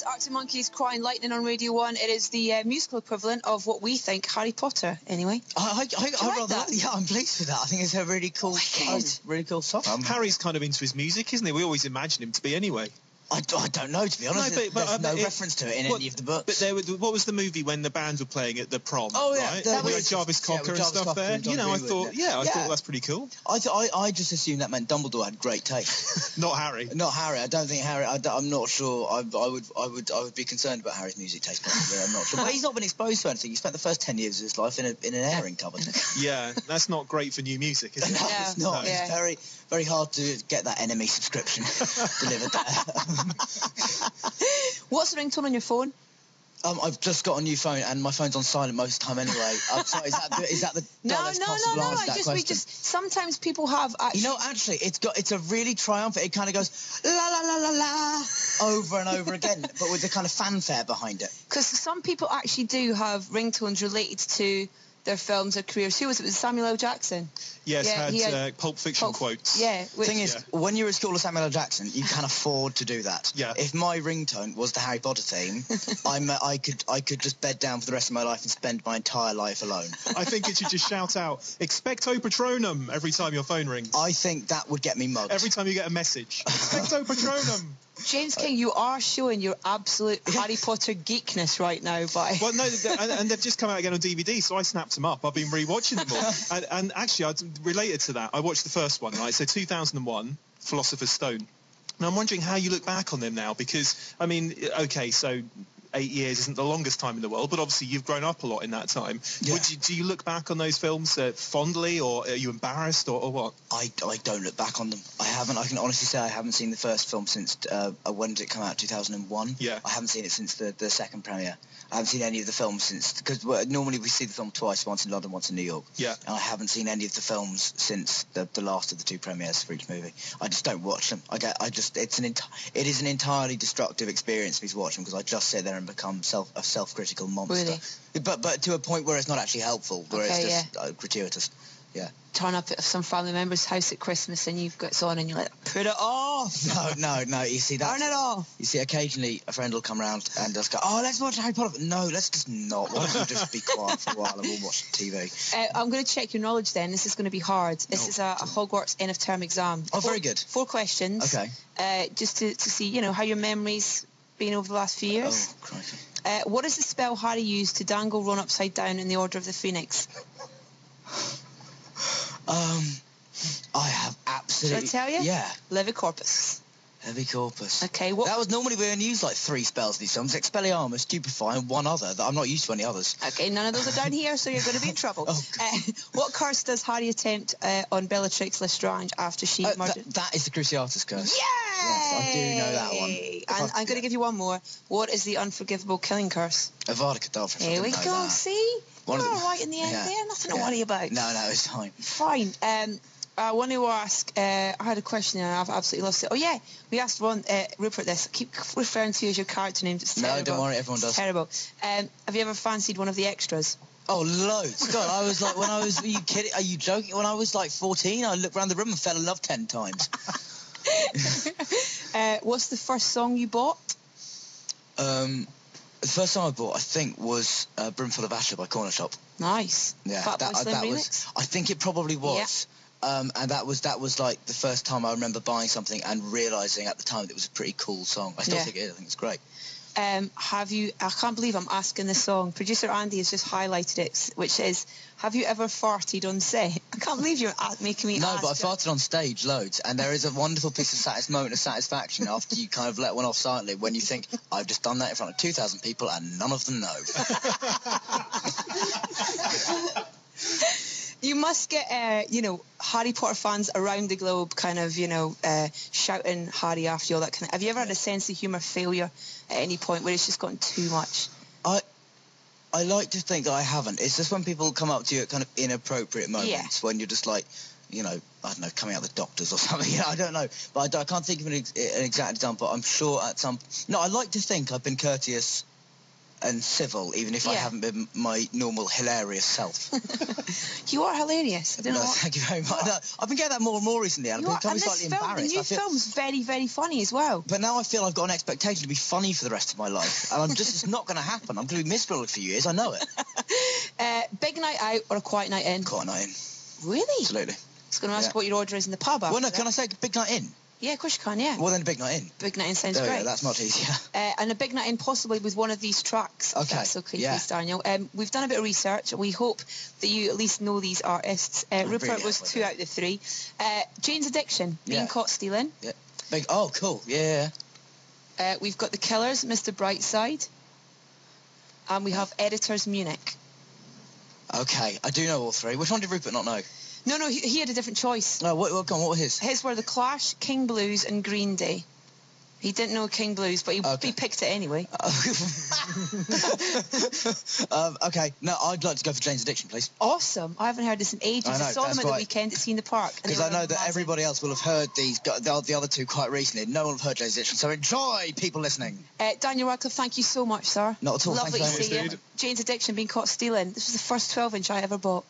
Arctic Monkeys, Crying Lightning on Radio 1. It is the musical equivalent of what we think Harry Potter, anyway. I yeah, I'm pleased with that. I think it's a really cool, really cool song. Harry's kind of into his music, isn't he? We always imagine him to be anyway. I don't know, to be honest. No, but there's no reference to it in any of the books. But what was the movie when the band were playing at the prom? Oh, yeah. Right? We had Jarvis Cocker and stuff there. You know, I thought that's pretty cool. I just assumed that meant Dumbledore had great taste. Not Harry. Not Harry. I don't think Harry. I'm not sure. I would be concerned about Harry's music taste. Possibly. I'm not sure. But he's not been exposed to anything. He spent the first 10 years of his life in an airing cupboard. Yeah, that's not great for new music, is it? No, it's not. No. It's very, very hard to get that enemy subscription delivered there. What's the ringtone on your phone? I've just got a new phone, and my phone's on silent most of the time anyway. Sorry, is that the No. Sometimes people have actually. You know, actually, it's a really triumphant. It kind of goes la la la la la over and over again, but with the kind of fanfare behind it. Because some people actually do have ringtones related to their films or careers. Who was it? Was it Samuel L. Jackson? Yes, he had Pulp Fiction quotes. Yeah. The thing is, when you're at school of Samuel L. Jackson, you can afford to do that. Yeah. If my ringtone was the Harry Potter theme, I could just bed down for the rest of my life and spend my entire life alone. I think it should just shout out, Expecto Patronum, every time your phone rings. I think that would get me mugged. Every time you get a message. Expecto Patronum. James King, you are showing your absolute Harry Potter geekness right now. Well, no, and they've just come out again on DVD, so I snapped them up. I've been rewatching them all. And actually, related to that, I watched the first one, right? So 2001, Philosopher's Stone. And I'm wondering how you look back on them now, because, I mean, okay, so 8 years isn't the longest time in the world, but obviously you've grown up a lot in that time. Yeah. Do you look back on those films fondly, or are you embarrassed, or what? I don't look back on them. I haven't. I can honestly say I haven't seen the first film since, when did it come out, 2001? Yeah. I haven't seen it since the second premiere. I haven't seen any of the films since, because normally we see the film twice, once in London, once in New York. Yeah. And I haven't seen any of the films since the last of the two premieres for each movie. I just don't watch them. It is an entirely destructive experience for me to watch them, because I just sit there and become a self-critical monster. Really? But to a point where it's not actually helpful, where it's just gratuitous. Yeah. Turn up at some family member's house at Christmas and you've got it on and you're like, put it off. No. You see that? Turn it off. You see, occasionally a friend will come round and just go, oh, let's watch Harry Potter. No, let's just not. Why don't you just be quiet for a while and we'll watch TV? I'm going to check your knowledge then. This is going to be hard. This is a Hogwarts end of term exam. Oh, very good. 4 questions. Okay. Just to see, how your memory's been over the last few years. Oh, crikey. What is the spell Harry used to dangle Ron upside down in the Order of the Phoenix? I have absolutely... Shall I tell you? Yeah. Levicorpus. Levicorpus. Okay, that was normally we only use like 3 spells in these films: Expelliarmus, Stupefy, and one other that I'm not used to any others. Okay, none of those are down here, so you're going to be in trouble. What curse does Harry attempt on Bellatrix Lestrange after she murdered? That is the Cruciatus curse. Yay! Yes, I do know that one. And I'm going to give you one more. What is the unforgivable killing curse? Avada Kedavra. Here we go. See? You're all right in the end there. Nothing to worry about. No, it's fine. Fine. I want to ask, I had a question and I've absolutely lost it. Oh, yeah, we asked Rupert this. I keep referring to you as your character names. It's terrible. No, don't worry, everyone does. It's terrible. Have you ever fancied one of the extras? Oh, loads. God, I was like, are you kidding? Are you joking? When I was like 14, I looked around the room and fell in love 10 times. What's the first song you bought? The first song I bought, I think, was Brimful of Asher by Corner Shop. Nice. Yeah, that remix? I think it probably was. Yeah. And that was like the first time I remember buying something and realising at the time that it was a pretty cool song. I still think it is. I think it's great. I can't believe I'm asking this song. Producer Andy has just highlighted it, which is, have you ever farted on set? I can't believe you're making me ask. No, but I farted on stage loads, and there is a wonderful moment of satisfaction after you kind of let one off silently when you think, I've just done that in front of 2,000 people and none of them know. You must get, Harry Potter fans around the globe kind of, shouting Harry after you, all that kind of... Have you ever had a sense of humour failure at any point where it's just gotten too much? I like to think that I haven't. It's just when people come up to you at kind of inappropriate moments when you're just like, I don't know, coming out the doctors or something. I don't know. But I can't think of an exact example. I'm sure at some... No, I like to think I've been courteous and civil, even if I Yeah. haven't been my normal hilarious self. You are hilarious. I don't No, know what... thank you very much. No, I've been getting that more and more recently, and You I'm are, becoming and slightly this film, the embarrassed. new I feel, film's very, very funny as well. but now I feel I've got an expectation to be funny for the rest of my life, and it's not going to happen. I'm going to be miserable for a few years. I know it. Big night out or a quiet night in? Quiet night in. Really? Absolutely. I was going to ask Yeah. what your order is in the pub. Well, no, after can that. I say big night in? Yeah, of course you can, yeah. Well, then a big night in. Big night in sounds There we great. go, that's much easier. And a big night in possibly with one of these tracks. If Okay, that's okay, yeah. please, Daniel. We've done a bit of research. We hope that you at least know these artists. Rupert really was hope I 2 do. out of the 3. Jane's Addiction, Being Yeah. Caught Stealing. Yeah. Big. Oh, cool. Yeah. We've got The Killers, Mr. Brightside. And we have Editors, Munich. Okay, I do know all 3. Which one did Rupert not know? No, he had a different choice. No, what were his? His were The Clash, King Blues and Green Day. He didn't know King Blues, but he picked it anyway. Okay, no, I'd like to go for Jane's Addiction, please. Awesome. I haven't heard this in ages. I know, I saw them that's at the right. weekend at Sea in the Park. and Because they I were know that amazing. everybody else will have heard the other 2 quite recently. No one will have heard Jane's Addiction, so enjoy, people listening. Daniel Radcliffe, thank you so much, sir. Not at all, Lovely thanks to very see much, you. dude. Jane's Addiction, Being Caught Stealing. This was the first 12-inch I ever bought.